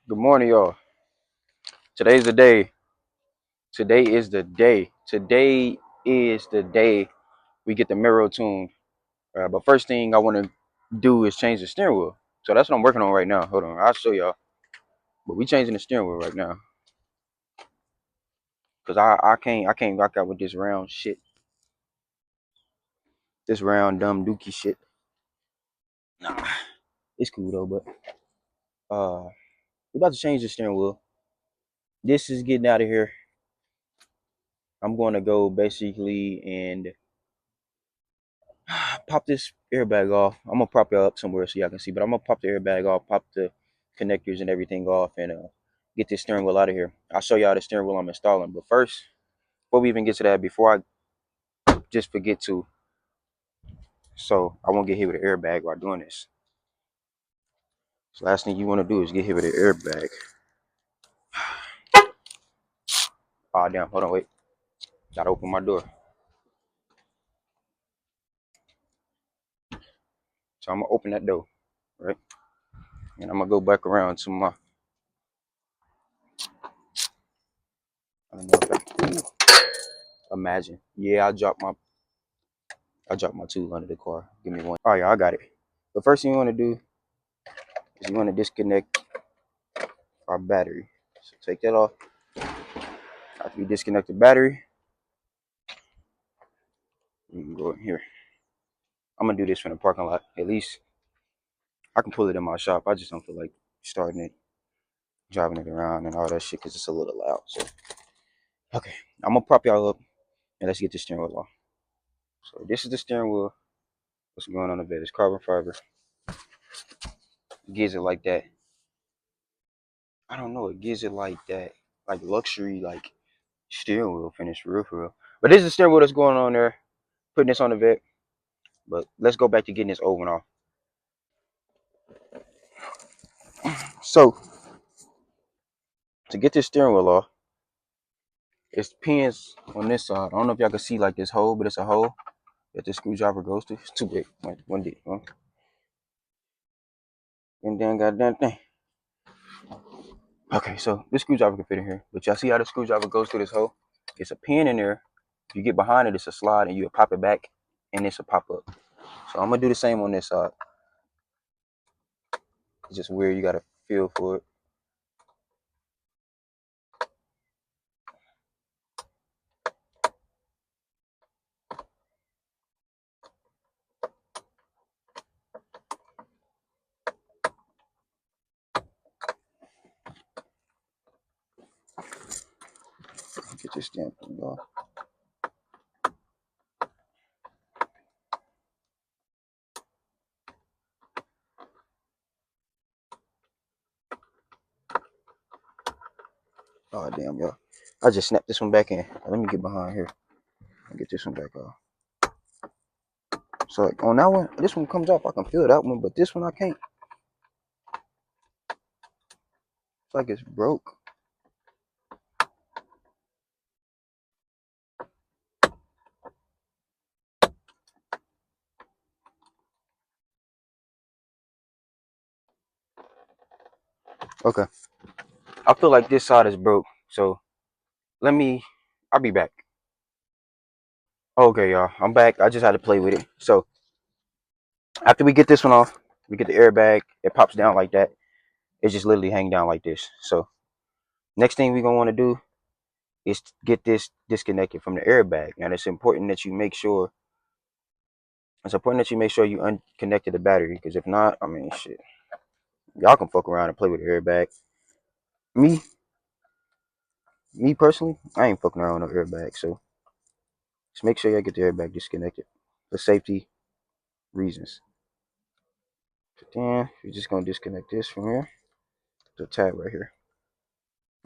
Good morning, y'all. Today's the day. Today is the day. Today is the day we get the mirror tuned. But first thing I want to do is change the steering wheel. So that's what I'm working on right now. Hold on, I'll show y'all. But we changing the steering wheel right now. Cause I can't rock out with this round shit. This round dumb dookie shit. Nah, it's cool though. But we about to change the steering wheel. This is getting out of here. I'm going to go basically and pop this airbag off. I'm gonna prop y'all up somewhere so y'all can see, but I'm gonna pop the airbag off, pop the connectors and everything off, and get this steering wheel out of here. I'll show y'all the steering wheel I'm installing. But first, before we even get to that, before I just forget to, so I won't get hit with an airbag while doing this. So last thing you want to do is get hit with an airbag. Oh damn, hold on, wait. Gotta open my door. So I'm gonna open that door, right? And I'm gonna go back around to my. I don't know if imagine. Yeah, I dropped my tool under the car. Give me one. All right, y'all, I got it. The first thing you want to do is you want to disconnect our battery. So take that off. After you disconnect the battery, you can go in here. I'm gonna do this from the parking lot. At least I can pull it in my shop. I just don't feel like starting it, driving it around and all that shit because it's a little loud. So okay, I'm gonna prop y'all up and let's get the steering wheel off. So this is the steering wheel. What's going on the bed? It's carbon fiber. It gives it like that. I don't know. It gives it like that, like luxury, like steering wheel finish, for real. But this is the steering wheel that's going on there. Putting this on the vet. But let's go back to getting this oven off. So to get this steering wheel off, it's pins on this side. I don't know if y'all can see like this hole, but it's a hole that the screwdriver goes to. It's too big. One D. Huh? And then goddamn thing. Okay, so this screwdriver can fit in here. But y'all see how the screwdriver goes through this hole? It's a pin in there. If you get behind it, it's a slide and you pop it back and it's a pop up. So I'm gonna do the same on this side. It's just weird, you gotta feel for it. Get this damn thing off. Oh damn, y'all. I just snapped this one back in. Let me get behind here and get this one back off. So like on that one, this one comes off. I can feel that one, but this one I can't. It's like it's broke. Okay. I feel like this side is broke. So I'll be back. Okay, y'all. I'm back. I just had to play with it. So after we get this one off, we get the airbag. It pops down like that. It just literally hang down like this. So next thing we're gonna want to do is get this disconnected from the airbag. And it's important that you make sure you unconnected the battery. Because if not, I mean shit. Y'all can fuck around and play with the airbag. Me, me personally, I ain't fucking around with no airbag. So just make sure y'all get the airbag disconnected for safety reasons. Then you're just gonna disconnect this from here. The tab right here.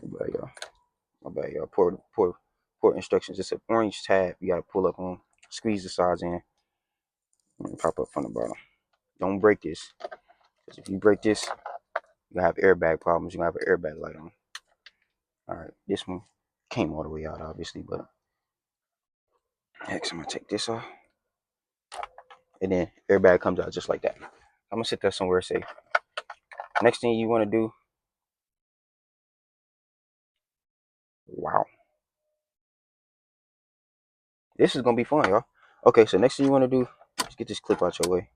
My bad, y'all. My bad, y'all. Port instructions. It's an orange tab. You gotta pull up on. Squeeze the sides in. And pop up from the bottom. Don't break this. Because if you break this, you're gonna have airbag problems. You're gonna have an airbag light on. Alright, this one came all the way out, obviously, but next I'm gonna take this off. And then airbag comes out just like that. I'm gonna sit that somewhere safe. Next thing you wanna do Wow. This is gonna be fun, y'all. Okay, so next thing you want to do is get this clip out your way.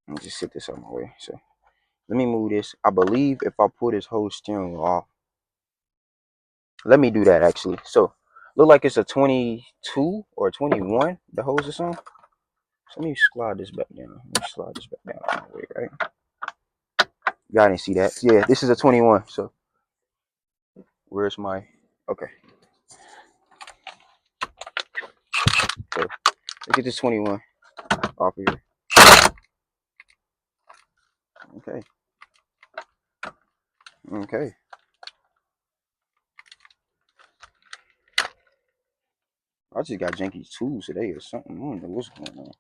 Let me just sit this out my way. So let me move this. I believe if I pull this whole steering wheel off, let me do that actually. So look like it's a 22 or a 21 the hose is on. So let me slide this back down. Let me slide this back down out my way, right? Y'all didn't see that. Yeah, this is a 21. So where's my okay. So let's get this 21 off of here. Okay. Okay. I just got janky tools today or something. I don't know what's going on.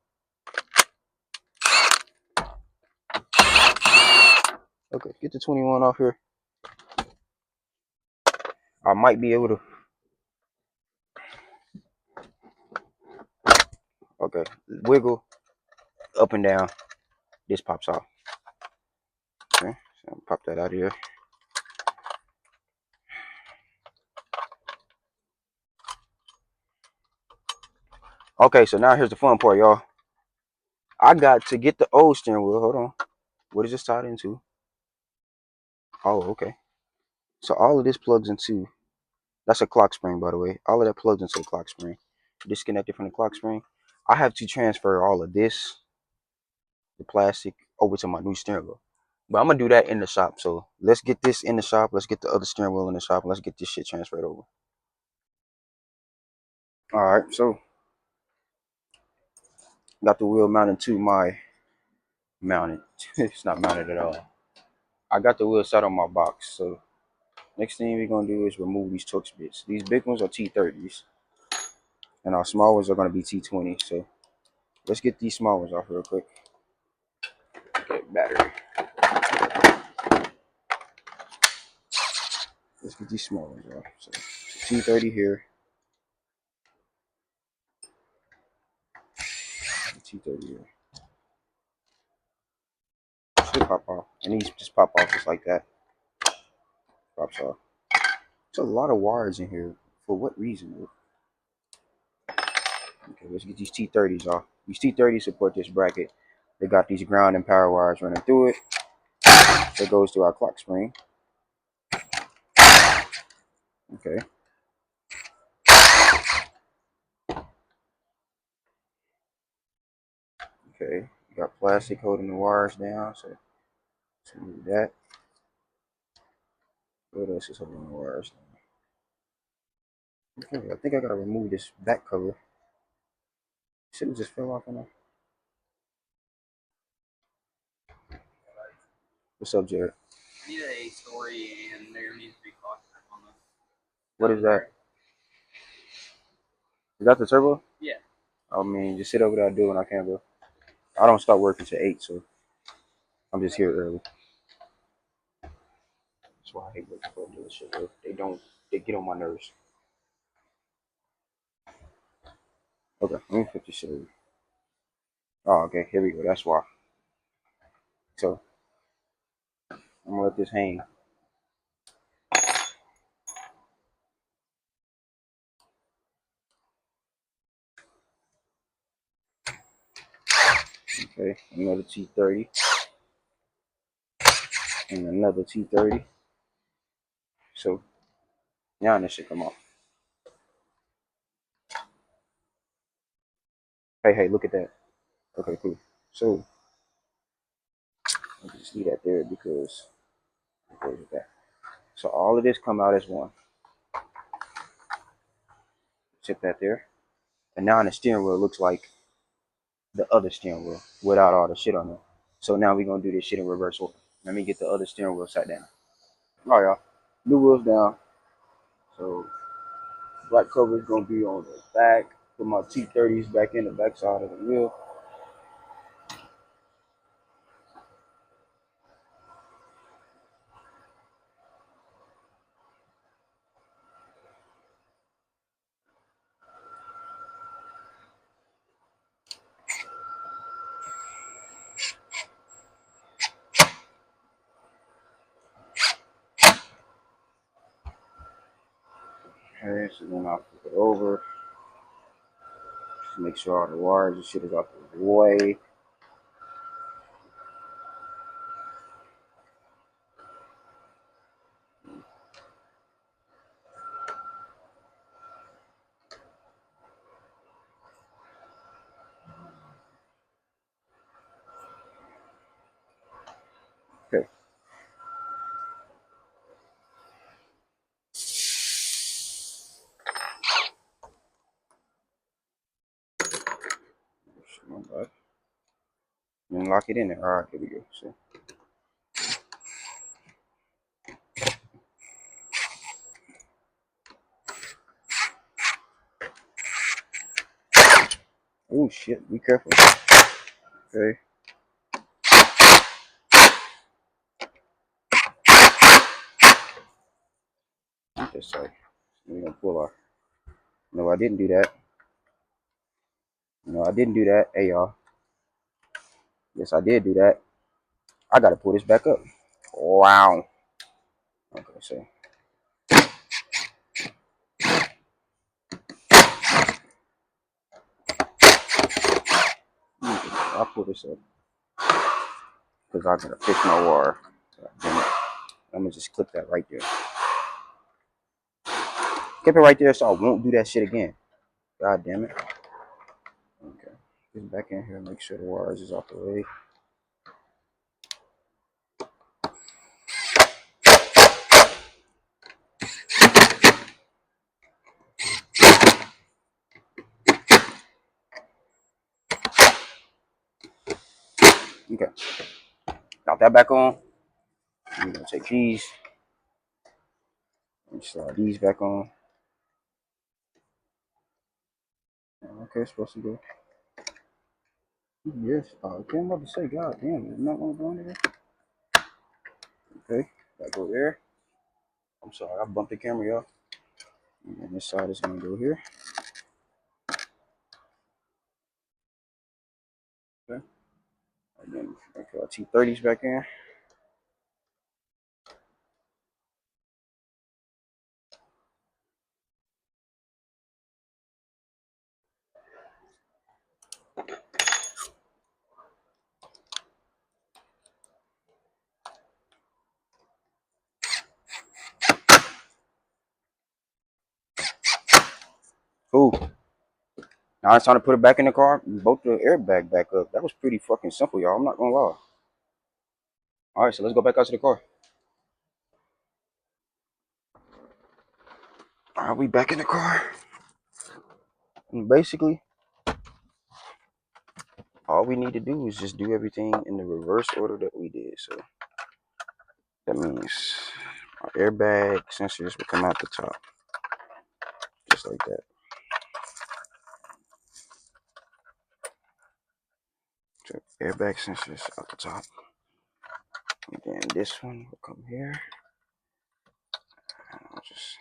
Okay, get the 21 off here. I might be able to. Okay, wiggle up and down. This pops off. Okay, so pop that out of here. Okay, so now here's the fun part, y'all. I got to get the old steering wheel. Hold on. What is this tied into? Oh, okay. So all of this plugs into. That's a clock spring, by the way. All of that plugs into the clock spring. Disconnected from the clock spring. I have to transfer all of this, the plastic, over to my new steering wheel. But I'm gonna do that in the shop. So let's get this in the shop. Let's get the other steering wheel in the shop. And let's get this shit transferred over. All right. So got the wheel mounted to my mounted. It's not mounted at all. I got the wheel set on my box. So next thing we're gonna do is remove these Torx bits. These big ones are T30s, and our small ones are gonna be T20s. So let's get these small ones off real quick. Okay, battery. Let's get these small ones off. So T30 here. T30 here. Should pop off. And these just pop off just like that. Pops off. There's a lot of wires in here. For what reason, though? Okay, let's get these T30s off. These T30s support this bracket. They got these ground and power wires running through it. That goes to our clock spring. Okay. Okay. You got plastic holding the wires down, so let's move that. What else is holding the wires down? Okay, I think I gotta remove this back cover. Should have just fell off on that. What's up, Jared? I need a story, and there needs to be clock on the. What is that? Is that the turbo? Yeah. I mean, just sit over there, I'll do it when I can, bro. I don't start working till 8, so I'm just here early. That's why I hate working for a dealership, bro. They get on my nerves. Okay, let me put this shit over. Oh, okay, here we go. That's why. So, I'm gonna let this hang. Okay, another T30. And another T30. So, now this should come off. Hey, look at that. Okay, cool. So, I'll just leave that there because it goes with that. So, all of this come out as one. Sit that there. And now the steering wheel looks like the other steering wheel without all the shit on it. So now we're gonna do this shit in reverse order. Let me get the other steering wheel sat down. All right, y'all. New wheels down. So black cover is gonna be on the back. Put my T30s back in the back side of the wheel. Okay, so then I'll flip it over. Just make sure all the wires and shit is out the way. Okay. My bad. And lock it in there. All right, here we go. So, oh shit, be careful. Okay. Just like we're gonna pull off. No, I didn't do that. No, I didn't do that. Hey y'all. Yes, I did do that. I gotta pull this back up. Wow. Okay, so I'll pull this up because I gotta fix my wire. God damn it. I'm gonna just clip that right there. Keep it right there so I won't do that shit again. God damn it. Okay. Get back in here, make sure the wires is off the way. Okay. Got that back on. I'm gonna take these and slide these back on. Okay, it's supposed to go. Yes. Okay, I'm about to say, God damn, there's not gonna go in there. Okay, that go there. I'm sorry, I bumped the camera, y'all. And then this side is gonna go here. Okay. And then I put our T30s back in. Cool. Now it's time to put it back in the car. Both the airbag back up. That was pretty fucking simple, y'all. I'm not gonna lie. All right, so let's go back out to the car. All right, we back in the car. And basically, all we need to do is just do everything in the reverse order that we did. So that means our airbag sensors will come out the top, just like that. So airbag sensors out the top. And then this one will come here. And I'll just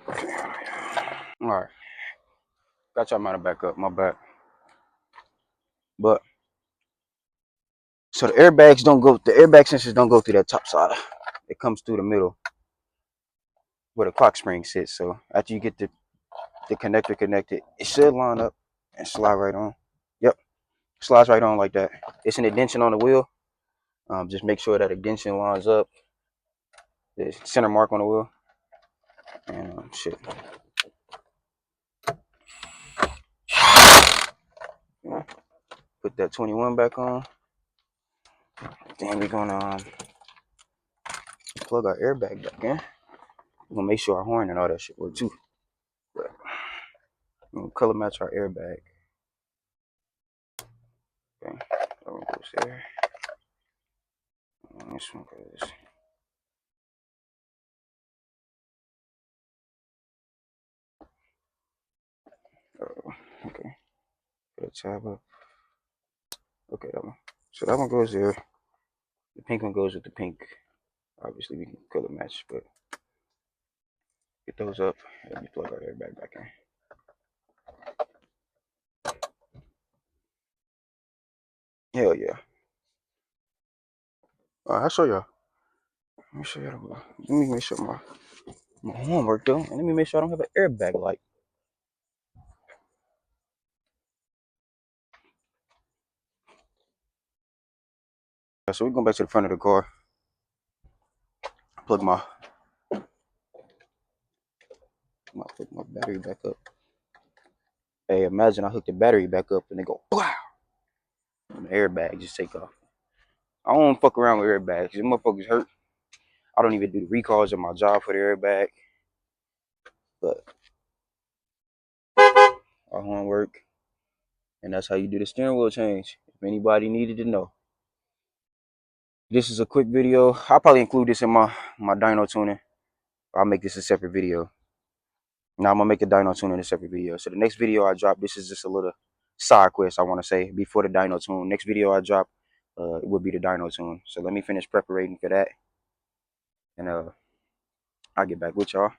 okay. All right. Got y'all mounted back up. My bad. But so the airbags don't go. The airbag sensors don't go through that top side. It comes through the middle where the clock spring sits. So after you get the connector connected, it should line up and slide right on. Yep, slides right on like that. It's an indentation on the wheel. Just make sure that indentation lines up. The center mark on the wheel. And shit. Yeah. Put that 21 back on. Then we're gonna plug our airbag back in. We're gonna make sure our horn and all that shit work too. But we're gonna color match our airbag. Okay, that one goes there. And this one goes. Okay. Put a tab up. Okay, that one. So that one goes there. The pink one goes with the pink. Obviously, we can color match, but get those up and we plug our airbag back in. Hell Hell yeah. I'll show y'all. Let me show y'all. Let me make sure my homework though. And let me make sure I don't have an airbag light. So we're going back to the front of the car. Plug my battery back up. Hey, imagine I hook the battery back up and they go wow. And the airbag just take off. I don't fuck around with airbags. These motherfuckers hurt. I don't even do the recalls of my job for the airbag. But I homework. And that's how you do the steering wheel change. If anybody needed to know. This is a quick video. I'll probably include this in my dyno tuning. I'll make this a separate video. Now I'm gonna make a dyno tune in a separate video. So the next video I drop, this is just a little side quest I want to say before the dyno tune. Next video I drop, it would be the dyno tune. So let me finish preparing for that, and I'll get back with y'all.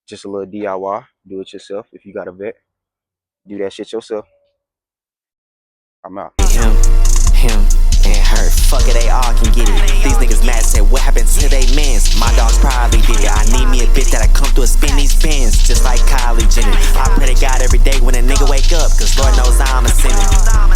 Just a little DIY, do it yourself. If you got a vet, do that shit yourself. I'm out. Him, and her. Fuck it, they all can get it. These niggas mad, say what happened to they mans? My dogs probably did it. I need me a bitch that'll come through and spin these pins, just like Kylie Jenner. I pray to God every day when a nigga wake up, cause Lord knows I'm a sinner.